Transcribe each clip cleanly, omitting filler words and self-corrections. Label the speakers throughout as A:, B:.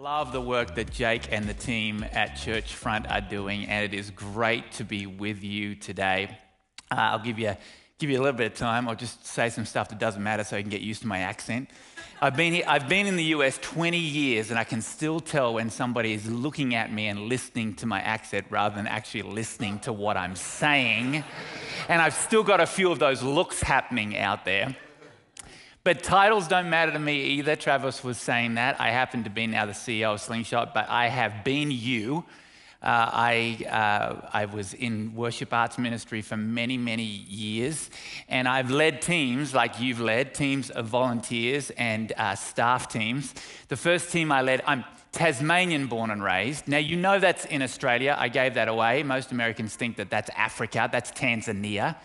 A: Love the work that Jake and the team at Churchfront are doing, and it is great to be with you today. I'll give you a little bit of time. I'll just say some stuff that doesn't matter so you can get used to my accent. I've been in the US 20 years, and I can still tell when somebody is looking at me and listening to my accent rather than actually listening to what I'm saying. And I've still got a few of those looks happening out there. But titles don't matter to me either. Travis was saying that. I happen to be now the CEO of Slingshot, but I have been you. I was in worship arts ministry for many, many years, and I've led teams like you've led, teams of volunteers and staff teams. The first team I led, I'm Tasmanian born and raised. Now, you know that's in Australia. I gave that away. Most Americans think that that's Africa. That's Tanzania.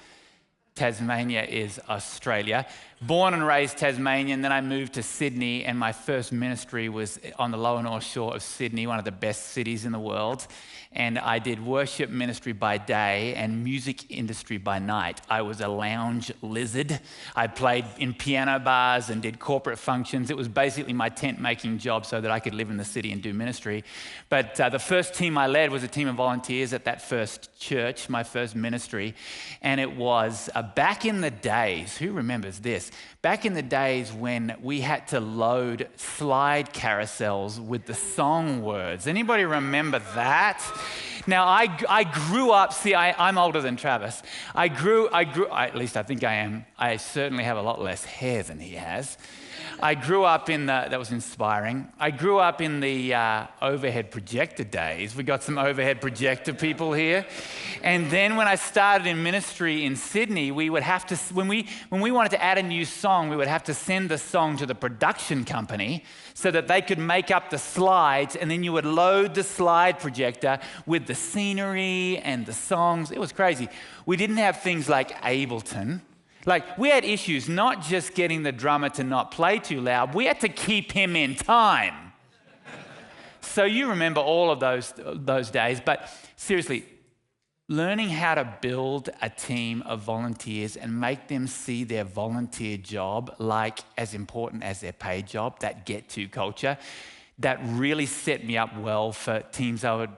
A: Tasmania is Australia. Born and raised Tasmanian, then I moved to Sydney, and my first ministry was on the lower north shore of Sydney, one of the best cities in the world. And I did worship ministry by day and music industry by night. I was a lounge lizard. I played in piano bars and did corporate functions. It was basically my tent-making job so that I could live in the city and do ministry. But the first team I led was a team of volunteers at that first church, my first ministry. And it was back in the days, who remembers this? Back in the days when we had to load slide carousels with the song words. Anybody remember that? Now, I grew up, I'm older than Travis. At least I think I am. I certainly have a lot less hair than he has. I grew up that was inspiring. I grew up in the overhead projector days. We got some overhead projector people here. And then when I started in ministry in Sydney, we would have to, when we wanted to add a new song, we would have to send the song to the production company so that they could make up the slides, and then you would load the slide projector with the scenery and the songs. It was crazy. We didn't have things like Ableton. Like, we had issues not just getting the drummer to not play too loud, we had to keep him in time. So you remember all of those days, but seriously, learning how to build a team of volunteers and make them see their volunteer job like as important as their paid job, that get-to culture, that really set me up well for teams I would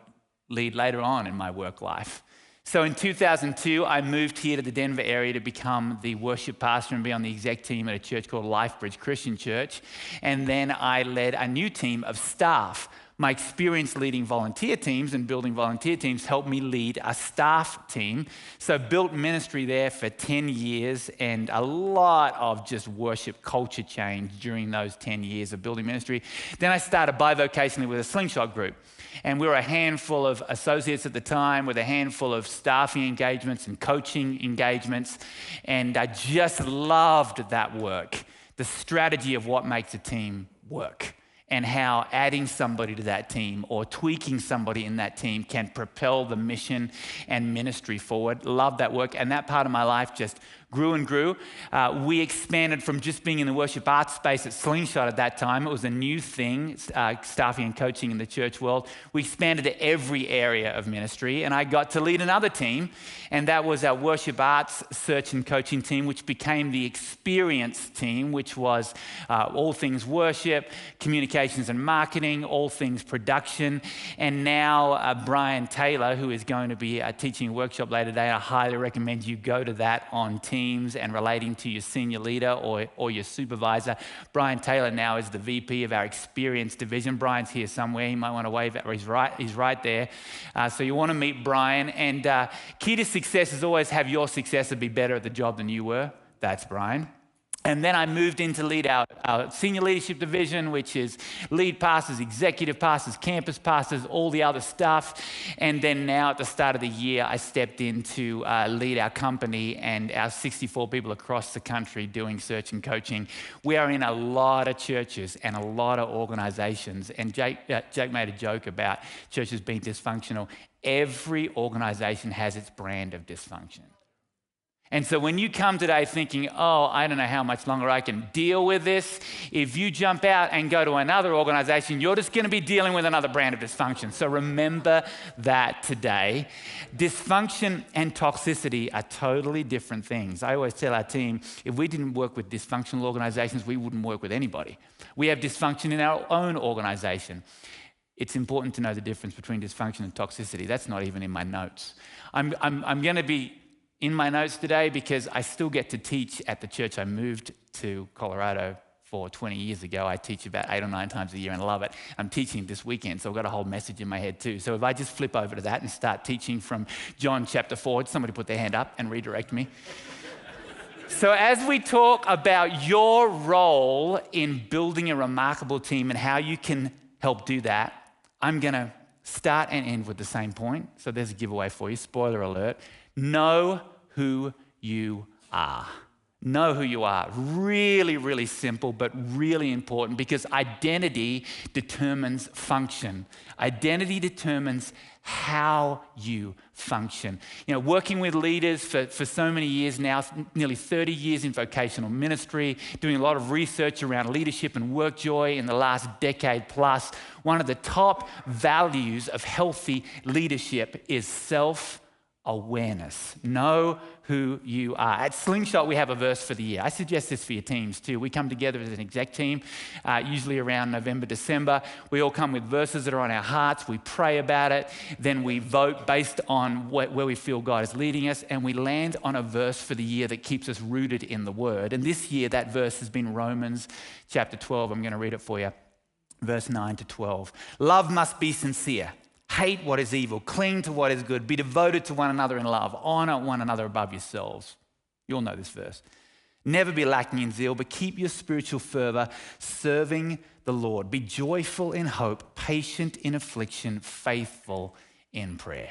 A: lead later on in my work life. So in 2002, I moved here to the Denver area to become the worship pastor and be on the exec team at a church called LifeBridge Christian Church. And then I led a new team of staff. My experience leading volunteer teams and building volunteer teams helped me lead a staff team. So built ministry there for 10 years and a lot of just worship culture change during those 10 years of building ministry. Then I started bivocationally with a Slingshot group. And we were a handful of associates at the time with a handful of staffing engagements and coaching engagements. And I just loved that work, the strategy of what makes a team work, and how adding somebody to that team or tweaking somebody in that team can propel the mission and ministry forward. Love that work, and that part of my life just grew and grew. We expanded from just being in the worship arts space at Slingshot at that time. It was a new thing, staffing and coaching in the church world. We expanded to every area of ministry, and I got to lead another team, and that was our worship arts search and coaching team, which became the experience team, which was all things worship, communications and marketing, all things production. And now Brian Taylor, who is going to be teaching a workshop later today, I highly recommend you go to that on teams and relating to your senior leader or your supervisor. Brian Taylor now is the VP of our experience division. Brian's here somewhere. He might want to wave at, or he's right there. So you want to meet Brian. And key to success is always have your successor be better at the job than you were. That's Brian. And then I moved in to lead our senior leadership division, which is lead pastors, executive pastors, campus pastors, all the other stuff. And then now at the start of the year, I stepped in to lead our company and our 64 people across the country doing search and coaching. We are in a lot of churches and a lot of organizations. And Jake made a joke about churches being dysfunctional. Every organization has its brand of dysfunction. And so when you come today thinking, oh, I don't know how much longer I can deal with this, if you jump out and go to another organization, you're just going to be dealing with another brand of dysfunction. So remember that today. Dysfunction and toxicity are totally different things. I always tell our team, if we didn't work with dysfunctional organizations, we wouldn't work with anybody. We have dysfunction in our own organization. It's important to know the difference between dysfunction and toxicity. That's not even in my notes. I'm going to be in my notes today because I still get to teach at the church I moved to Colorado for 20 years ago. I teach about 8 or 9 times a year and love it. I'm teaching this weekend, so I've got a whole message in my head too. So if I just flip over to that and start teaching from John chapter 4, somebody put their hand up and redirect me. So as we talk about your role in building a remarkable team and how you can help do that, I'm going to start and end with the same point. So there's a giveaway for you. Spoiler alert. Know who you are. Know who you are. Really, really simple, but really important because identity determines function. Identity determines how you function. You know, working with leaders for so many years now, nearly 30 years in vocational ministry, doing a lot of research around leadership and work joy in the last decade plus, one of the top values of healthy leadership is self-awareness. Know who you are. At Slingshot, we have a verse for the year. I suggest this for your teams too. We come together as an exec team, usually around November, December. We all come with verses that are on our hearts. We pray about it. Then we vote based on where we feel God is leading us. And we land on a verse for the year that keeps us rooted in the Word. And this year, that verse has been Romans chapter 12. I'm going to read it for you. Verse 9 to 12. Love must be sincere. Hate what is evil, cling to what is good, be devoted to one another in love, honor one another above yourselves. You all know this verse. Never be lacking in zeal, but keep your spiritual fervor serving the Lord. Be joyful in hope, patient in affliction, faithful in prayer.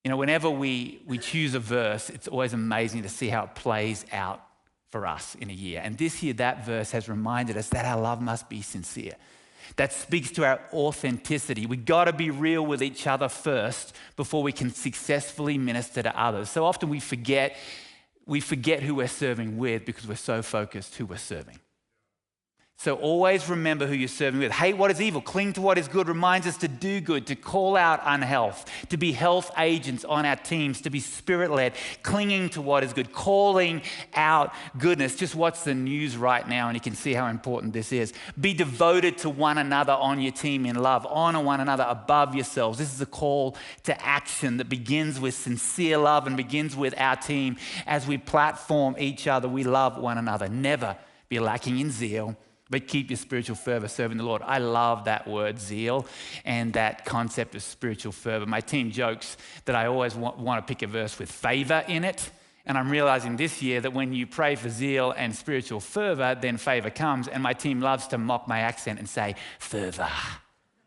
A: You know, whenever we choose a verse, it's always amazing to see how it plays out for us in a year. And this year, that verse has reminded us that our love must be sincere. That speaks to our authenticity. We've got to be real with each other first before we can successfully minister to others. So often we forget who we're serving with because we're so focused who we're serving. So always remember who you're serving with. Hate what is evil, cling to what is good, reminds us to do good, to call out unhealth, to be health agents on our teams, to be spirit-led, clinging to what is good, calling out goodness. Just watch the news right now and you can see how important this is. Be devoted to one another on your team in love. Honor one another above yourselves. This is a call to action that begins with sincere love and begins with our team. As we platform each other, we love one another. Never be lacking in zeal, but keep your spiritual fervor serving the Lord. I love that word, zeal, and that concept of spiritual fervor. My team jokes that I always want to pick a verse with favor in it. And I'm realizing this year that when you pray for zeal and spiritual fervor, then favor comes. And my team loves to mock my accent and say, fervor.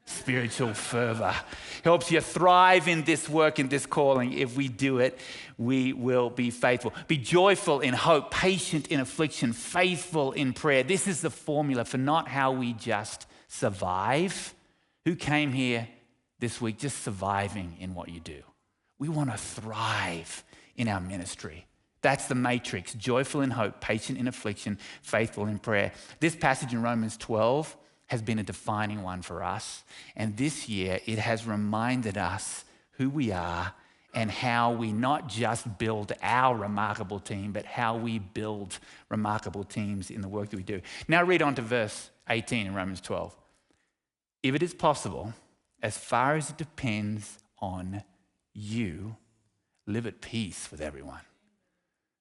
A: Spiritual fervor helps you thrive in this work and this calling. If we do it, we will be faithful. Be joyful in hope, patient in affliction, faithful in prayer. This is the formula for not how we just survive. Who came here this week just surviving in what you do? We want to thrive in our ministry. That's the matrix. Joyful in hope, patient in affliction, faithful in prayer. This passage in Romans 12 has been a defining one for us. And this year, it has reminded us who we are and how we not just build our remarkable team, but how we build remarkable teams in the work that we do. Now read on to verse 18 in Romans 12. If it is possible, as far as it depends on you, live at peace with everyone.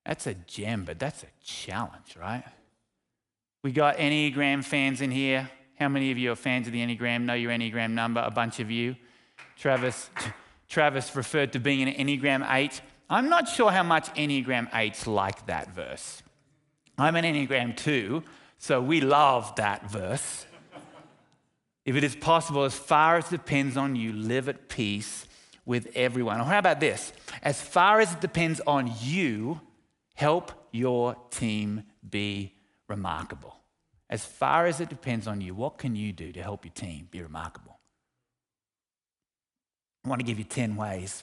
A: That's a gem, but that's a challenge, right? We got Enneagram fans in here. How many of you are fans of the Enneagram, know your Enneagram number? A bunch of you. Travis referred to being an Enneagram 8. I'm not sure how much Enneagram 8s like that verse. I'm an Enneagram 2, so we love that verse. If it is possible, as far as it depends on you, live at peace with everyone. Or how about this? As far as it depends on you, help your team be remarkable. As far as it depends on you, what can you do to help your team be remarkable? I want to give you 10 ways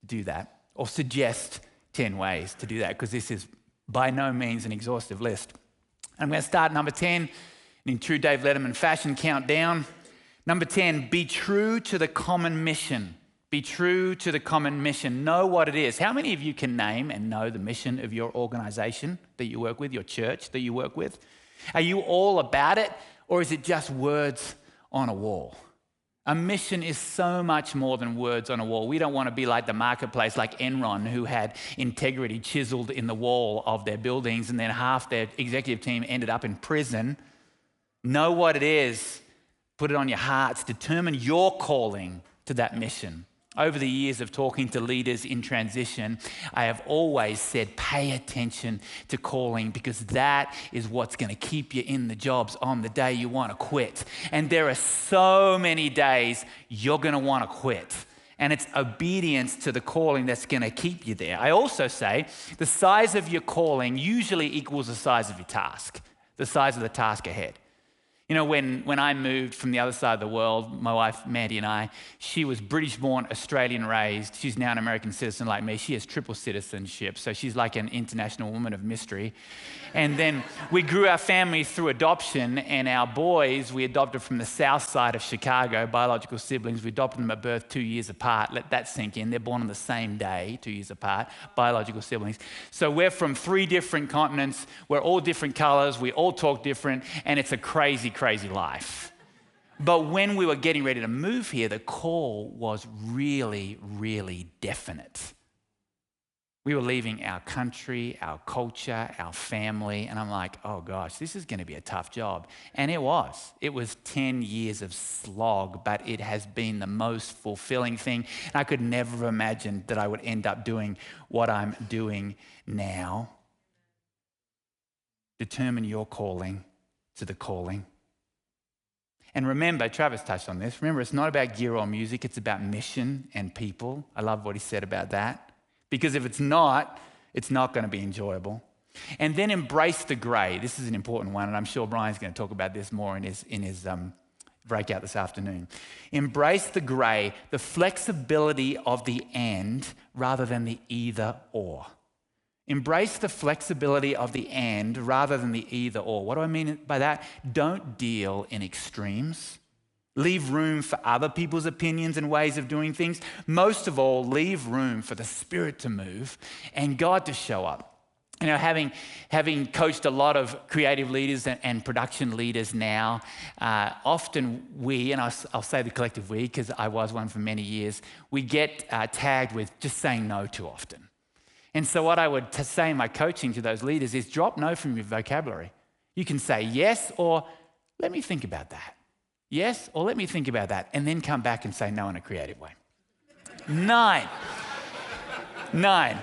A: to do that, or suggest 10 ways to do that, because this is by no means an exhaustive list. I'm going to start number 10 in true Dave Letterman fashion, countdown. Number 10, be true to the common mission. Be true to the common mission. Know what it is. How many of you can name and know the mission of your organization that you work with, your church that you work with? Are you all about it, or is it just words on a wall? A mission is so much more than words on a wall. We don't want to be like the marketplace, like Enron, who had integrity chiseled in the wall of their buildings, and then half their executive team ended up in prison. Know what it is. Put it on your hearts. Determine your calling to that mission. Over the years of talking to leaders in transition, I have always said, pay attention to calling, because that is what's going to keep you in the jobs on the day you want to quit. And there are so many days you're going to want to quit. And it's obedience to the calling that's going to keep you there. I also say the size of your calling usually equals the size of your task, the size of the task ahead. You know, when I moved from the other side of the world, my wife Mandy and I, she was British-born, Australian-raised. She's now an American citizen like me. She has triple citizenship, so she's like an international woman of mystery. And then we grew our family through adoption, and our boys we adopted from the south side of Chicago, biological siblings. We adopted them at birth 2 years apart. Let that sink in. They're born on the same day, 2 years apart, biological siblings. So we're from 3 different continents. We're all different colors. We all talk different, and it's a crazy life. But when we were getting ready to move here, the call was really, really definite. We were leaving our country, our culture, our family, and I'm like, oh gosh, this is going to be a tough job. And it was. It was 10 years of slog, but it has been the most fulfilling thing. And I could never have imagined that I would end up doing what I'm doing now. Determine your calling to the calling. And remember, Travis touched on this, remember, it's not about gear or music, it's about mission and people. I love what he said about that. Because if it's not going to be enjoyable. And then embrace the grey. This is an important one, and I'm sure Brian's going to talk about this more in his breakout this afternoon. Embrace the grey, the flexibility of the and rather than the either or. Embrace the flexibility of the and rather than the either or. What do I mean by that? Don't deal in extremes. Leave room for other people's opinions and ways of doing things. Most of all, leave room for the Spirit to move and God to show up. You know, having coached a lot of creative leaders and production leaders now, often we, and I'll say the collective we because I was one for many years, we get tagged with just saying no too often. And so what I would say in my coaching to those leaders is drop no from your vocabulary. You can say yes or let me think about that. Yes or let me think about that. And then come back and say no in a creative way. 9.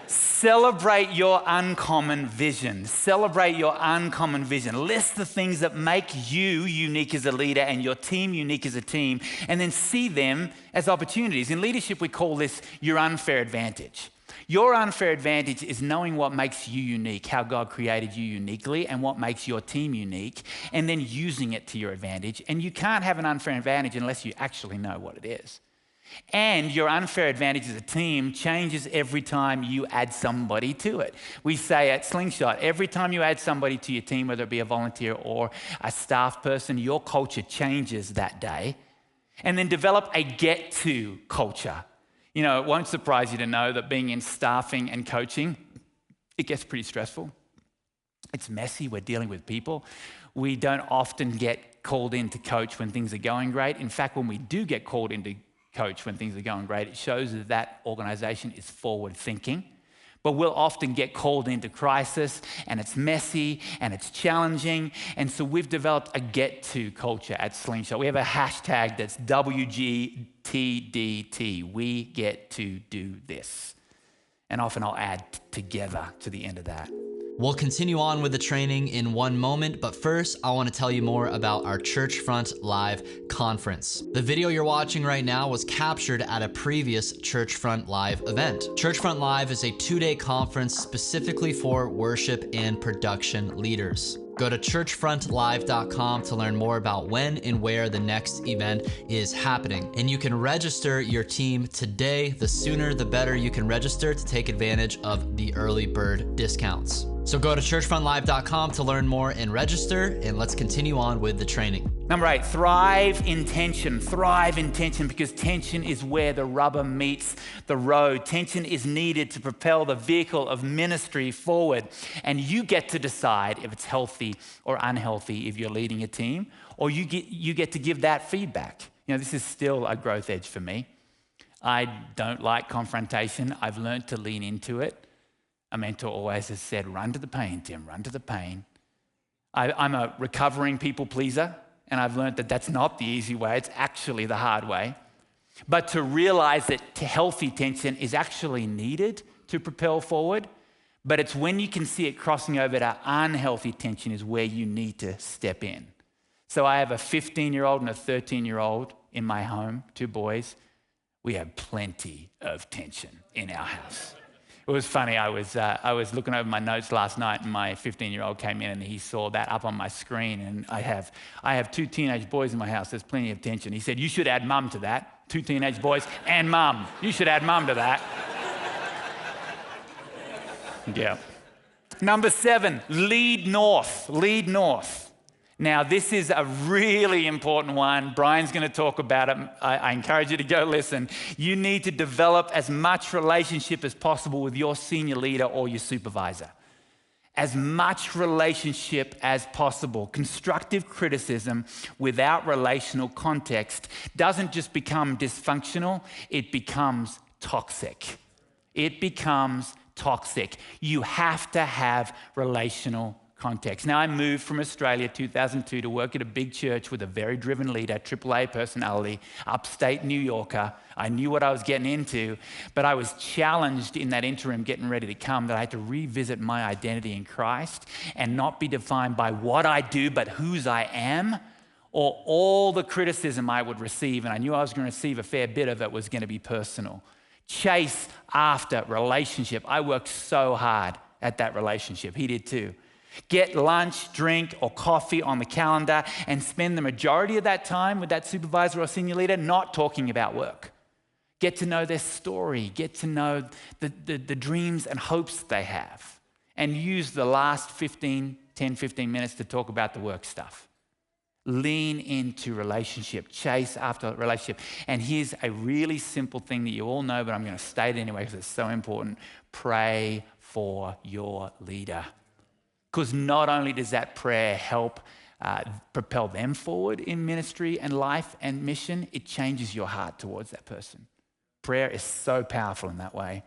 A: Celebrate your uncommon vision. Celebrate your uncommon vision. List the things that make you unique as a leader and your team unique as a team, and then see them as opportunities. In leadership, we call this your unfair advantage. Your unfair advantage is knowing what makes you unique, how God created you uniquely, and what makes your team unique, and then using it to your advantage. And you can't have an unfair advantage unless you actually know what it is. And your unfair advantage as a team changes every time you add somebody to it. We say at Slingshot, every time you add somebody to your team, whether it be a volunteer or a staff person, your culture changes that day. And then develop a get-to culture. You know, it won't surprise you to know that being in staffing and coaching, it gets pretty stressful. It's messy. We're dealing with people. We don't often get called in to coach when things are going great. In fact, when we do get called in to coach when things are going great, it shows that that organization is forward thinking. But we'll often get called into crisis, and it's messy and it's challenging. And so we've developed a get-to culture at Slingshot. We have a hashtag that's WGTDT. We get to do this. And often I'll add together to the end of that.
B: We'll continue on with the training in one moment, but first, I want to tell you more about our Churchfront Live conference. The video you're watching right now was captured at a previous Churchfront Live event. Churchfront Live is a 2-day conference specifically for worship and production leaders. Go to churchfrontlive.com to learn more about when and where the next event is happening. And you can register your team today. The sooner, the better you can register to take advantage of the early bird discounts. So go to churchfrontlive.com to learn more and register, and let's continue on with the training.
A: Number 8, thrive in tension. Thrive in tension, because tension is where the rubber meets the road. Tension is needed to propel the vehicle of ministry forward. And you get to decide if it's healthy or unhealthy if you're leading a team, or you get to give that feedback. You know, this is still a growth edge for me. I don't like confrontation. I've learned to lean into it. A mentor always has said, run to the pain, Tim, run to the pain. I'm a recovering people pleaser, and I've learned that that's not the easy way. It's actually the hard way. But to realize that healthy tension is actually needed to propel forward, but it's when you can see it crossing over to unhealthy tension is where you need to step in. So I have a 15-year-old and a 13-year-old in my home, 2 boys. We have plenty of tension in our house. It was funny, I was looking over my notes last night, and my 15-year-old came in and he saw that up on my screen, and I have 2 teenage boys in my house. There's plenty of tension. He said, you should add mum to that. 2 teenage boys and mum. You should add mum to that. Yeah. Number 7, lead north. Lead north. Now, this is a really important one. Brian's going to talk about it. I encourage you to go listen. You need to develop as much relationship as possible with your senior leader or your supervisor. As much relationship as possible. Constructive criticism without relational context doesn't just become dysfunctional, it becomes toxic. It becomes toxic. You have to have relational context. Now, I moved from Australia 2002 to work at a big church with a very driven leader, AAA personality, upstate New Yorker. I knew what I was getting into, but I was challenged in that interim getting ready to come that I had to revisit my identity in Christ and not be defined by what I do, but whose I am, or all the criticism I would receive. And I knew I was going to receive a fair bit of it was going to be personal. Chase after relationship. I worked so hard at that relationship. He did too. Get lunch, drink, or coffee on the calendar and spend the majority of that time with that supervisor or senior leader not talking about work. Get to know their story. Get to know the dreams and hopes they have. And use the last 10, 15 minutes to talk about the work stuff. Lean into relationship. Chase after relationship. And here's a really simple thing that you all know, but I'm going to state it anyway because it's so important. Pray for your leader. Because not only does that prayer help propel them forward in ministry and life and mission, it changes your heart towards that person. Prayer is so powerful in that way.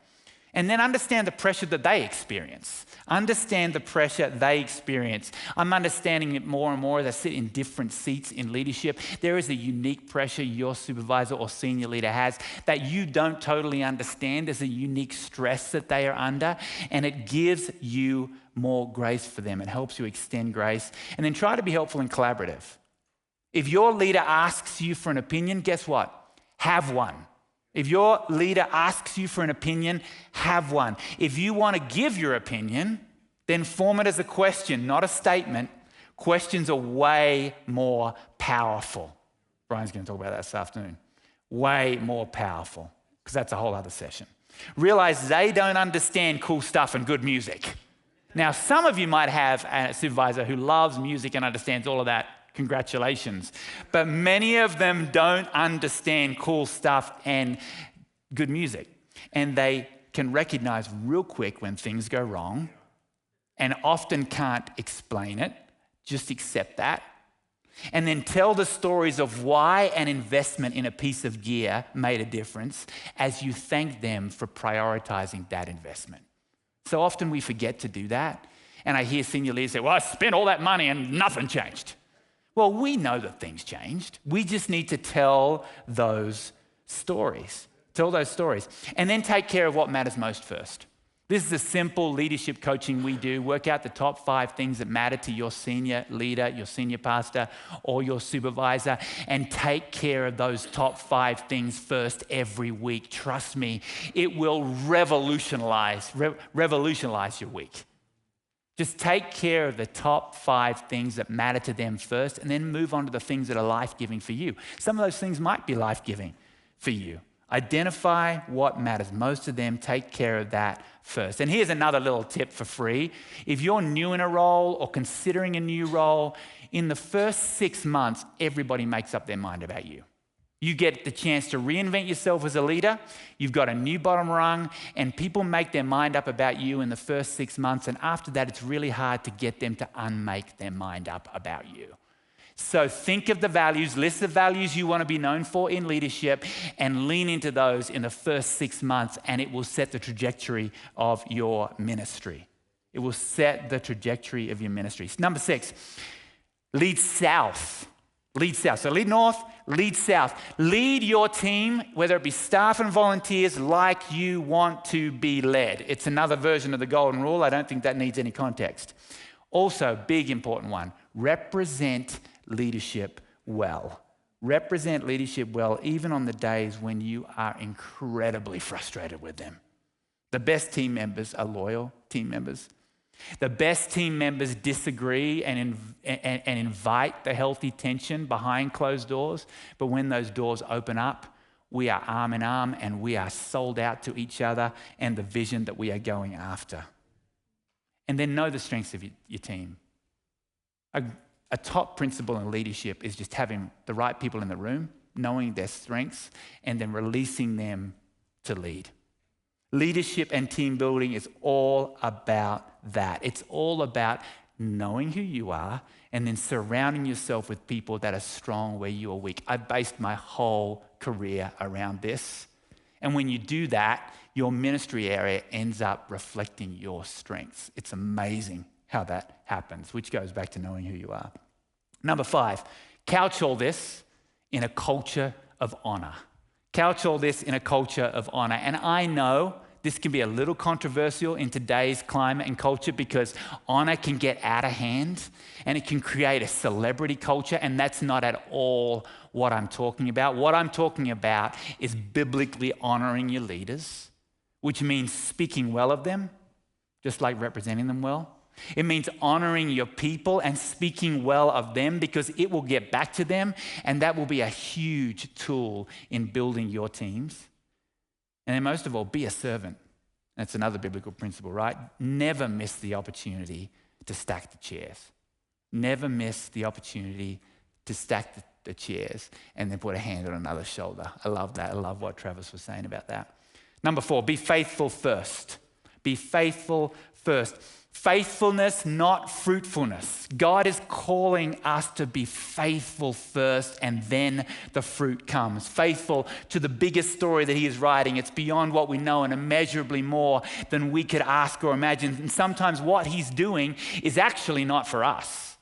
A: And then understand the pressure that they experience. Understand the pressure they experience. I'm understanding it more and more as I sit in different seats in leadership. There is a unique pressure your supervisor or senior leader has that you don't totally understand. There's a unique stress that they are under, and it gives you more grace for them. It helps you extend grace. And then try to be helpful and collaborative. If your leader asks you for an opinion, guess what? Have one. If your leader asks you for an opinion, have one. If you want to give your opinion, then form it as a question, not a statement. Questions are way more powerful. Brian's going to talk about that this afternoon. Way more powerful, because that's a whole other session. Realize they don't understand cool stuff and good music. Now, some of you might have a supervisor who loves music and understands all of that. Congratulations. But many of them don't understand cool stuff and good music. And they can recognize real quick when things go wrong and often can't explain it. Just accept that. And then tell the stories of why an investment in a piece of gear made a difference as you thank them for prioritizing that investment. So often we forget to do that. And I hear senior leaders say, well, I spent all that money and nothing changed. Well, we know that things changed. We just need to tell those stories. Tell those stories. And then take care of what matters most first. This is a simple leadership coaching we do. Work out the top 5 things that matter to your senior leader, your senior pastor, or your supervisor, and take care of those top 5 things first every week. Trust me, it will revolutionize your week. Just take care of the top 5 things that matter to them first, and then move on to the things that are life-giving for you. Some of those things might be life-giving for you. Identify what matters most to them. Take care of that first. And here's another little tip for free. If you're new in a role or considering a new role, in the first 6 months, everybody makes up their mind about you. You get the chance to reinvent yourself as a leader. You've got a new bottom rung, and people make their mind up about you in the first 6 months. And after that, it's really hard to get them to unmake their mind up about you. So think of the values, list the values you want to be known for in leadership, and lean into those in the first 6 months, and it will set the trajectory of your ministry. It will set the trajectory of your ministry. Number 6, lead south. Lead south. So lead north, lead south. Lead your team, whether it be staff and volunteers, like you want to be led. It's another version of the golden rule. I don't think that needs any context. Also, big important one, represent leadership well. Represent leadership well, even on the days when you are incredibly frustrated with them. The best team members are loyal team members. The best team members disagree and invite the healthy tension behind closed doors. But when those doors open up, we are arm in arm and we are sold out to each other and the vision that we are going after. And then know the strengths of your team. A top principle in leadership is just having the right people in the room, knowing their strengths, and then releasing them to lead. Leadership and team building is all about that. It's all about knowing who you are and then surrounding yourself with people that are strong where you are weak. I based my whole career around this. And when you do that, your ministry area ends up reflecting your strengths. It's amazing how that happens, which goes back to knowing who you are. Number 5, couch all this in a culture of honor. Couch all this in a culture of honor. And I know this can be a little controversial in today's climate and culture because honor can get out of hand and it can create a celebrity culture, and that's not at all what I'm talking about. What I'm talking about is biblically honoring your leaders, which means speaking well of them, just like representing them well. It means honoring your people and speaking well of them because it will get back to them, and that will be a huge tool in building your teams. And then most of all, be a servant. That's another biblical principle, right? Never miss the opportunity to stack the chairs. Never miss the opportunity to stack the chairs and then put a hand on another's shoulder. I love that. I love what Travis was saying about that. Number 4, be faithful first. Be faithful first. Faithfulness, not fruitfulness. God is calling us to be faithful first, and then the fruit comes. Faithful to the biggest story that he is writing. It's beyond what we know and immeasurably more than we could ask or imagine. And sometimes what he's doing is actually not for us.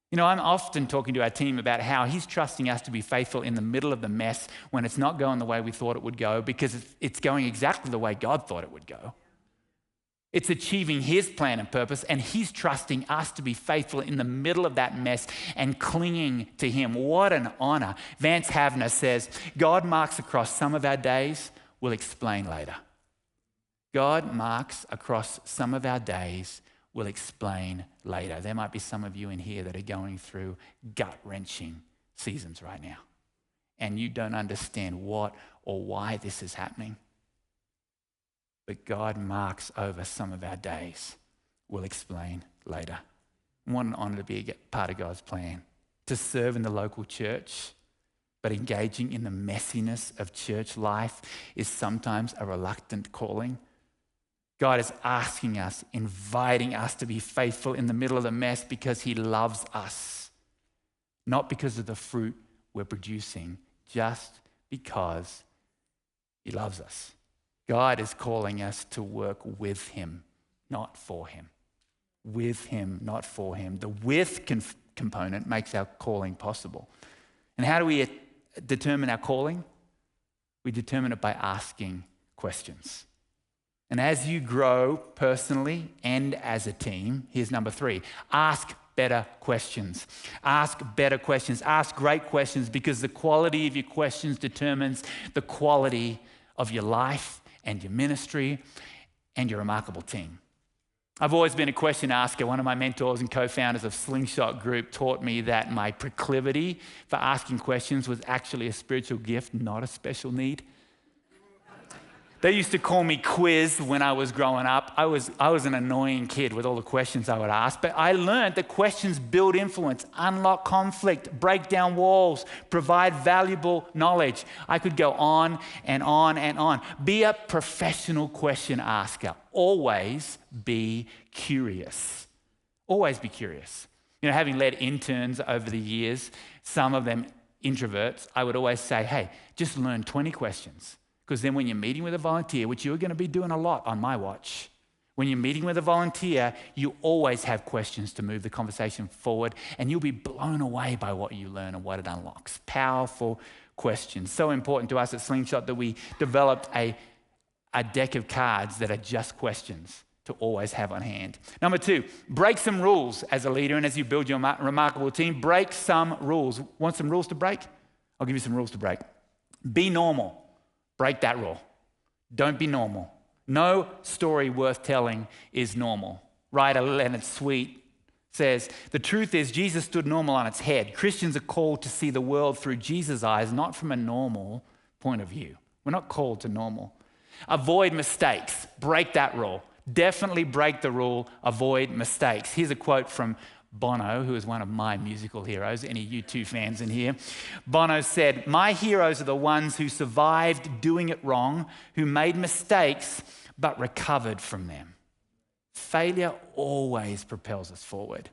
A: You know, I'm often talking to our team about how he's trusting us to be faithful in the middle of the mess when it's not going the way we thought it would go, because it's going exactly the way God thought it would go. It's achieving his plan and purpose, and he's trusting us to be faithful in the middle of that mess and clinging to him. What an honor. Vance Havner says, God marks across some of our days, we'll explain later. God marks across some of our days, we'll explain later. There might be some of you in here that are going through gut-wrenching seasons right now, and you don't understand what or why this is happening. But God marks over some of our days. We'll explain later. What an honor to be a part of God's plan, to serve in the local church, but engaging in the messiness of church life is sometimes a reluctant calling. God is asking us, inviting us to be faithful in the middle of the mess because he loves us, not because of the fruit we're producing, just because he loves us. God is calling us to work with him, not for him. With him, not for him. The with component makes our calling possible. And how do we determine our calling? We determine it by asking questions. And as you grow personally and as a team, here's number 3. Ask better questions. Ask better questions. Ask great questions, because the quality of your questions determines the quality of your life and your ministry and your remarkable team. I've always been a question asker. One of my mentors and co-founders of Slingshot Group taught me that my proclivity for asking questions was actually a spiritual gift, not a special need. They used to call me Quiz when I was growing up. I was an annoying kid with all the questions I would ask, but I learned that questions build influence, unlock conflict, break down walls, provide valuable knowledge. I could go on and on and on. Be a professional question asker. Always be curious. Always be curious. You know, having led interns over the years, some of them introverts, I would always say, hey, just learn 20 questions. Because then when you're meeting with a volunteer, which you're going to be doing a lot on my watch, when you're meeting with a volunteer, you always have questions to move the conversation forward, and you'll be blown away by what you learn and what it unlocks. Powerful questions. So important to us at Slingshot that we developed a deck of cards that are just questions to always have on hand. Number 2, break some rules as a leader, and as you build your remarkable team, break some rules. Want some rules to break? I'll give you some rules to break. Be normal. Break that rule. Don't be normal. No story worth telling is normal. Writer Leonard Sweet says, the truth is Jesus stood normal on its head. Christians are called to see the world through Jesus' eyes, not from a normal point of view. We're not called to normal. Avoid mistakes. Break that rule. Definitely break the rule. Avoid mistakes. Here's a quote from Bono, who is one of my musical heroes. Any U2 fans in here? Bono said, my heroes are the ones who survived doing it wrong, who made mistakes, but recovered from them. Failure always propels us forward.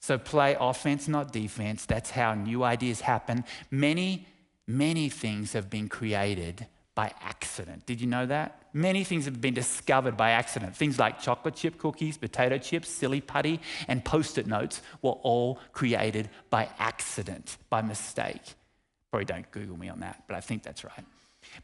A: So play offense, not defense. That's how new ideas happen. Many things have been created by accident. Did you know that? Many things have been discovered by accident. Things like chocolate chip cookies, potato chips, silly putty, and Post-it notes were all created by accident, by mistake. Probably don't Google me on that, but I think that's right.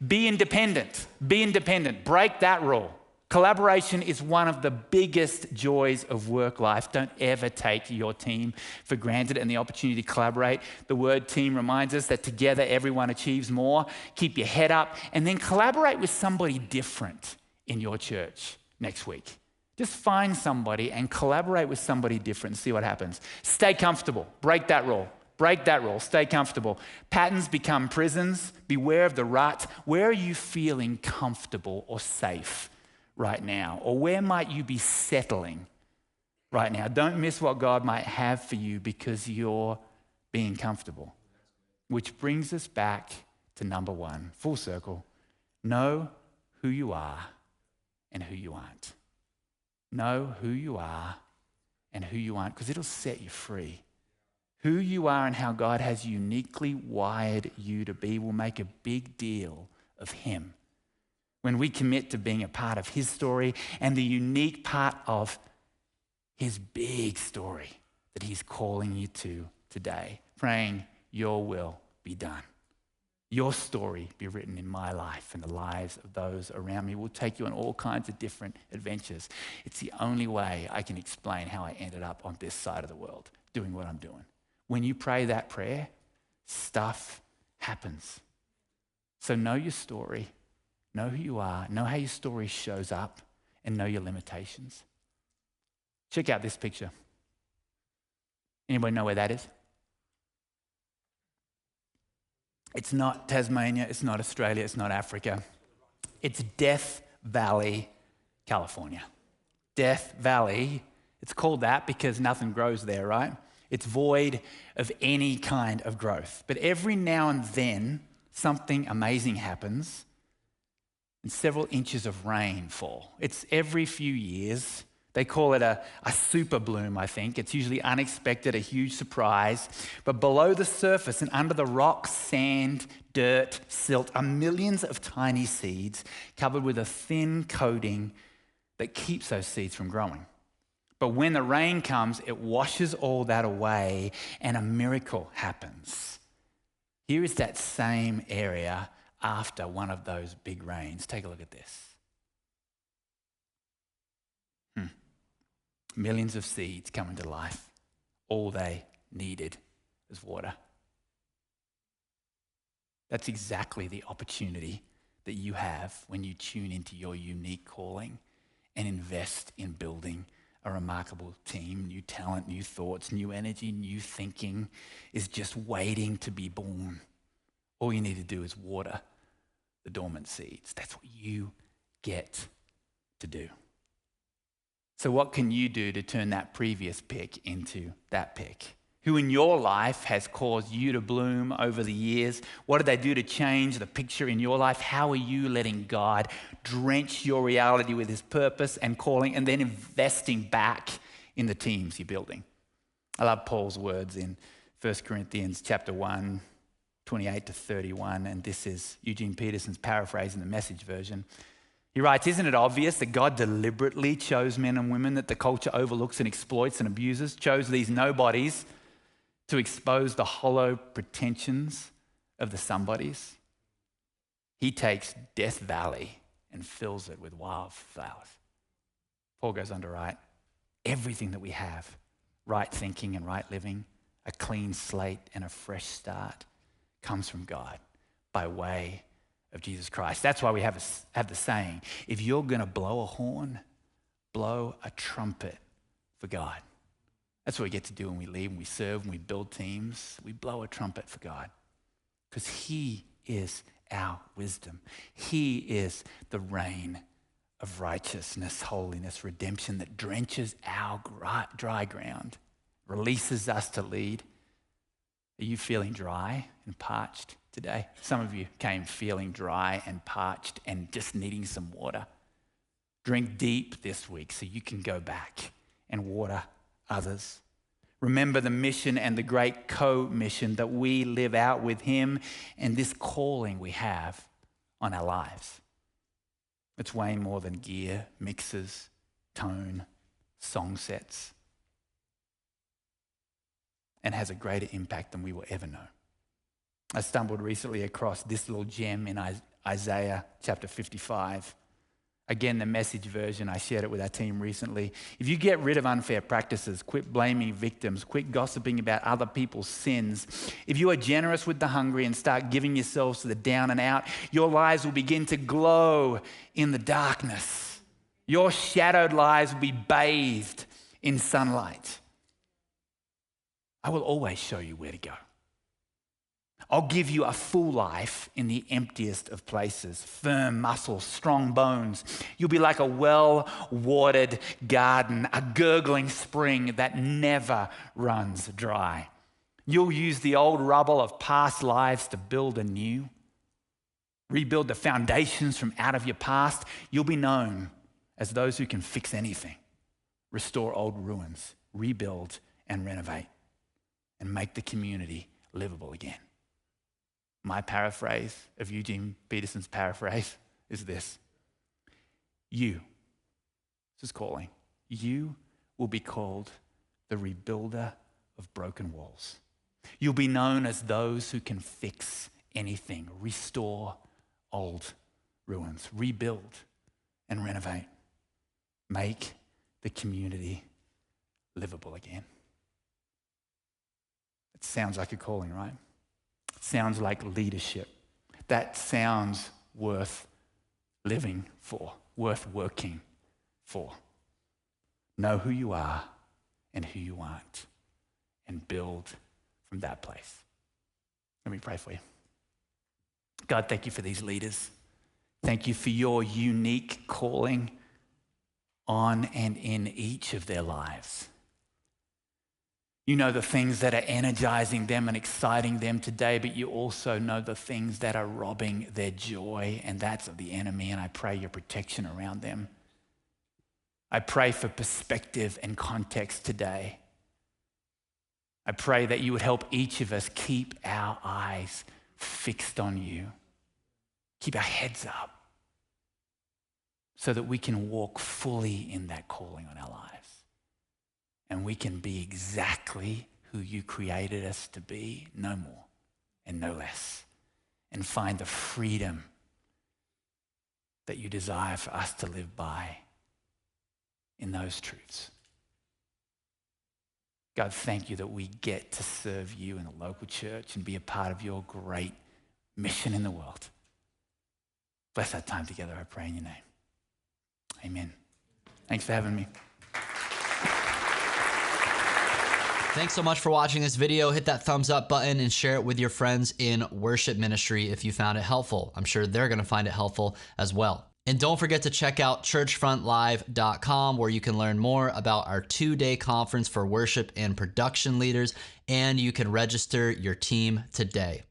A: Be independent. Be independent. Break that rule. Collaboration is one of the biggest joys of work life. Don't ever take your team for granted and the opportunity to collaborate. The word team reminds us that together everyone achieves more. Keep your head up and then collaborate with somebody different in your church next week. Just find somebody and collaborate with somebody different and see what happens. Stay comfortable. Break that rule. Break that rule. Stay comfortable. Patterns become prisons. Beware of the rut. Where are you feeling comfortable or safe right now? Or where might you be settling right now? Don't miss what God might have for you because you're being comfortable. Which brings us back to number 1, full circle. Know who you are and who you aren't. Know who you are and who you aren't, because it'll set you free. Who you are and how God has uniquely wired you to be will make a big deal of Him. When we commit to being a part of His story and the unique part of His big story that He's calling you to today, praying your will be done. Your story be written in my life and the lives of those around me. We'll take you on all kinds of different adventures. It's the only way I can explain how I ended up on this side of the world doing what I'm doing. When you pray that prayer, stuff happens. So know your story. Know who you are, know how your story shows up, and know your limitations. Check out this picture. Anybody know where that is? It's not Tasmania, it's not Australia, it's not Africa. It's Death Valley, California. Death Valley, it's called that because nothing grows there, right? It's void of any kind of growth. But every now and then, something amazing happens and several inches of rain fall. It's every few years. They call it a super bloom, I think. It's usually unexpected, a huge surprise. But below the surface and under the rocks, sand, dirt, silt are millions of tiny seeds covered with a thin coating that keeps those seeds from growing. But when the rain comes, it washes all that away and a miracle happens. Here is that same area after one of those big rains. Take a look at this. Millions of seeds coming to life. All they needed was water. That's exactly the opportunity that you have when you tune into your unique calling and invest in building a remarkable team, new talent, new thoughts, new energy, new thinking is just waiting to be born. All you need to do is water the dormant seeds. That's what you get to do. So what can you do to turn that previous pick into that pick? Who in your life has caused you to bloom over the years? What did they do to change the picture in your life? How are you letting God drench your reality with his purpose and calling, and then investing back in the teams you're building? I love Paul's words in 1 Corinthians chapter 1, 28 to 31, and this is Eugene Peterson's paraphrase in the Message version. He writes, "Isn't it obvious that God deliberately chose men and women that the culture overlooks and exploits and abuses, chose these nobodies to expose the hollow pretensions of the somebodies? He takes Death Valley and fills it with wildflowers." Paul goes on to write, everything that we have, right thinking and right living, a clean slate and a fresh start, comes from God by way of Jesus Christ. That's why we have the saying, if you're going to blow a horn, blow a trumpet for God. That's what we get to do when we lead, when we serve, when we build teams. We blow a trumpet for God because he is our wisdom. He is the rain of righteousness, holiness, redemption that drenches our dry ground, releases us to lead. Are you feeling dry and parched today? Some of you came feeling dry and parched and just needing some water. Drink deep this week so you can go back and water others. Remember the mission and the great co-mission that we live out with him and this calling we have on our lives. It's way more than gear, mixes, tone, song sets, and has a greater impact than we will ever know. I stumbled recently across this little gem in Isaiah chapter 55. Again, the Message version, I shared it with our team recently. If you get rid of unfair practices, quit blaming victims, quit gossiping about other people's sins, if you are generous with the hungry and start giving yourselves to the down and out, your lives will begin to glow in the darkness. Your shadowed lives will be bathed in sunlight. I will always show you where to go. I'll give you a full life in the emptiest of places, firm muscles, strong bones. You'll be like a well-watered garden, a gurgling spring that never runs dry. You'll use the old rubble of past lives to build anew, rebuild the foundations from out of your past. You'll be known as those who can fix anything, restore old ruins, rebuild and renovate, and make the community livable again. My paraphrase of Eugene Peterson's paraphrase is this. This is calling. You will be called the rebuilder of broken walls. You'll be known as those who can fix anything, restore old ruins, rebuild and renovate, make the community livable again. It sounds like a calling, right? Sounds like leadership. That sounds worth living for, worth working for. Know who you are and who you aren't, and build from that place. Let me pray for you. God, thank you for these leaders. Thank you for your unique calling on and in each of their lives. You know the things that are energizing them and exciting them today, but you also know the things that are robbing their joy, and that's of the enemy, and I pray your protection around them. I pray for perspective and context today. I pray that you would help each of us keep our eyes fixed on you, keep our heads up, so that we can walk fully in that calling on our lives. And we can be exactly who you created us to be, no more and no less. And find the freedom that you desire for us to live by in those truths. God, thank you that we get to serve you in the local church and be a part of your great mission in the world. Bless our time together, I pray in your name. Amen. Thanks for having me.
B: Thanks so much for watching this video. Hit that thumbs up button and share it with your friends in worship ministry if you found it helpful. I'm sure they're going to find it helpful as well. And don't forget to check out churchfrontlive.com, where you can learn more about our 2-day conference for worship and production leaders, and you can register your team today.